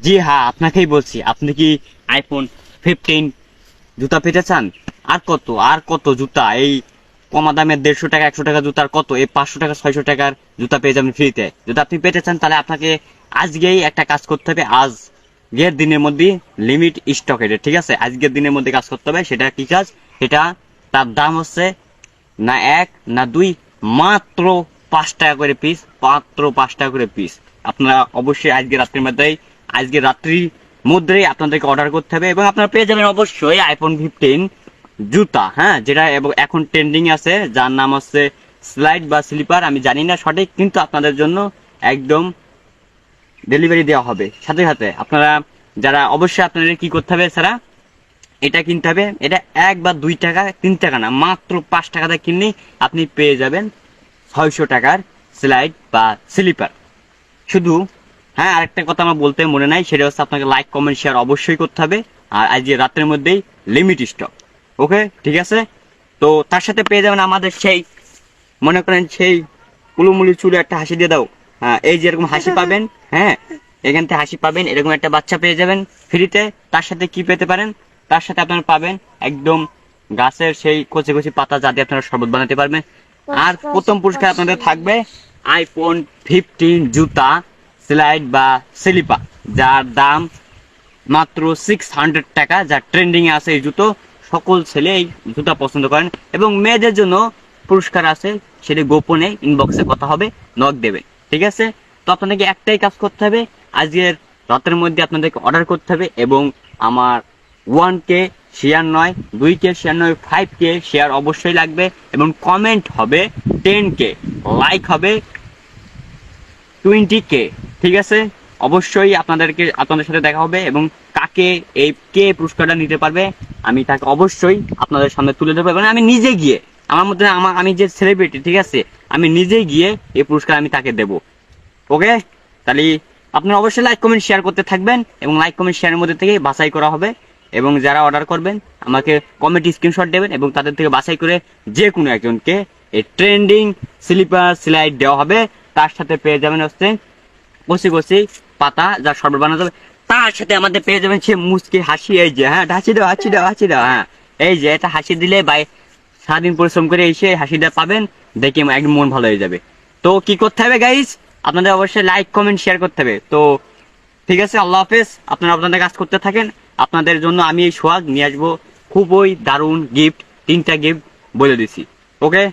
জি হ্যাঁ, আপনাকেই বলছি। আপনি কি আইফোন 15 জুতা পেতে চান? আর কত জুতা, এই কমা দামের 150 টাকা 100 টাকা জুতার কত, এই 500 টাকা 600 টাকার জুতা পেয়ে যাবেন ফ্রিতে। যদি আপনি পেতে চান তাহলে আপনাকে আজকেই একটা কাজ করতে হবে। আজকের দিনের মধ্যে লিমিট স্টক এটা, ঠিক আছে? আজকের দিনের মধ্যে কাজ করতে হবে। সেটা কি কাজ? সেটা তার দাম হচ্ছে না 1 না 2, মাত্র 5 টাকা করে পিস, মাত্র 5 টাকা করে পিস। আপনারা অবশ্যই আজকে রাত্রির মধ্যেই আপনাদেরকে অর্ডার করতে হবে এবং আপনারা পেয়ে যাবেন অবশ্যই আইফোন 15 জুতা, হ্যাঁ, যেটা এখন ট্রেন্ডিং আছে, যার নাম হচ্ছে স্লাইড বা স্লিপার, আমি জানি না সঠিক, কিন্তু আপনাদের জন্য একদম ডেলিভারি দেওয়া হবে সাথে সাথে। আপনারা যারা অবশ্যই আপনাদের কি করতে হবে স্যারা, এটা কিনতে হবে। এটা 1 বা 2 টাকা 3 টাকা না, মাত্র 5 টাকাতে কিনলেই আপনি পেয়ে যাবেন 600 টাকার স্লাইড বা স্লিপার। শুধু হ্যাঁ, আরেকটা কথা আমার বলতে মনে নাই, সেটা হচ্ছে আপনাকে লাইক কমেন্ট শেয়ার অবশ্যই করতে হবে। আর আজকে রাতের মধ্যেই লিমিট স্টক। ওকে, ঠিক আছে? তো তার সাথে পেয়ে যাবেন আমাদের সেই, মনে করেন সেই কুলুমুলি চুলে একটা হাসি দিয়ে দাও। হ্যাঁ, এই যে এরকম হাসি পাবেন, হ্যাঁ, এখান থেকে হাসি পাবেন, এরকম একটা বাচ্চা পেয়ে যাবেন ফ্রিতে। তার সাথে কি পেতে পারেন? তার সাথে আপনারা পাবেন একদম গাছের সেই কচি কচি পাতা, যা দিয়ে আপনারা শরবত বানাতে পারবেন। আর প্রথম পুরস্কার আপনাদের থাকবে আইফোন 15 জুতা স্লাইড বা স্লিপার, যার দাম মাত্র 600 টাকা, যা ট্রেন্ডিং এ আছে। এই জুতো সকল ছেলে এই জুতা পছন্দ করেন এবং মেয়েদের জন্য পুরস্কার আছে, সেটা গোপনে ইনবক্সে কথা হবে, নক দেবেন, ঠিক আছে? তো আপনাদেরকে একটাই কাজ করতে হবে, আজকের রাতের মধ্যে আপনাদেরকে অর্ডার করতে হবে এবং আমার 1K শেয়ার নয়, 2K শেয়ার নয়, 5K শেয়ার অবশ্যই লাগবে এবং কমেন্ট হবে 10K, লাইক হবে 20K, ঠিক আছে? অবশ্যই আপনাদের সাথে দেখা হবে এবং কে পুরস্কারটা নিতে পারবে আমি তাকে অবশ্যই আপনাদের সামনে তুলে ধরবো এবং আমি নিজে গিয়ে, আমি যে সেলিব্রিটি, ঠিক আছে, আমি নিজে গিয়ে এই পুরস্কার আমি তাকে দেব। ওকে, তাহলে আপনারা অবশ্যই লাইক কমেন্ট শেয়ার করতে থাকবেন এবং লাইক কমেন্ট শেয়ারের মধ্যে থেকে বাছাই করা হবে এবং যারা অর্ডার করবেন আমাকে কমেন্ট স্ক্রিনশট দেবেন এবং তাদের থেকে বাছাই করে যে কোনো একজনকে এই ট্রেন্ডিং স্লিপার স্লাইড দেওয়া হবে। তার সাথে পেয়ে যাবেন হচ্ছে কচি কচি পাতা, যা শরবত বানাতে হবে। তার সাথে আমাদের পেয়ে যাবেন সে মুচকি হাসি, এই যে, হ্যাঁ, হাসি দাও, হ্যাঁ, এই যে এটা হাসি দিলে সারাদিন পরিশ্রম করে এসে হাসিটা পাবেন, দেখে একদম মন ভালো হয়ে যাবে। তো কি করতে হবে গাইস? আপনাদের অবশ্যই লাইক কমেন্ট শেয়ার করতে হবে। তো ঠিক আছে, আল্লাহ হাফেজ। আপনারা আপনাদের কাজ করতে থাকেন। আপনাদের জন্য আমি এই সোহাগ নিয়ে আসবো খুবই দারুণ গিফট, 3টা গিফট বলে দিছি। ওকে।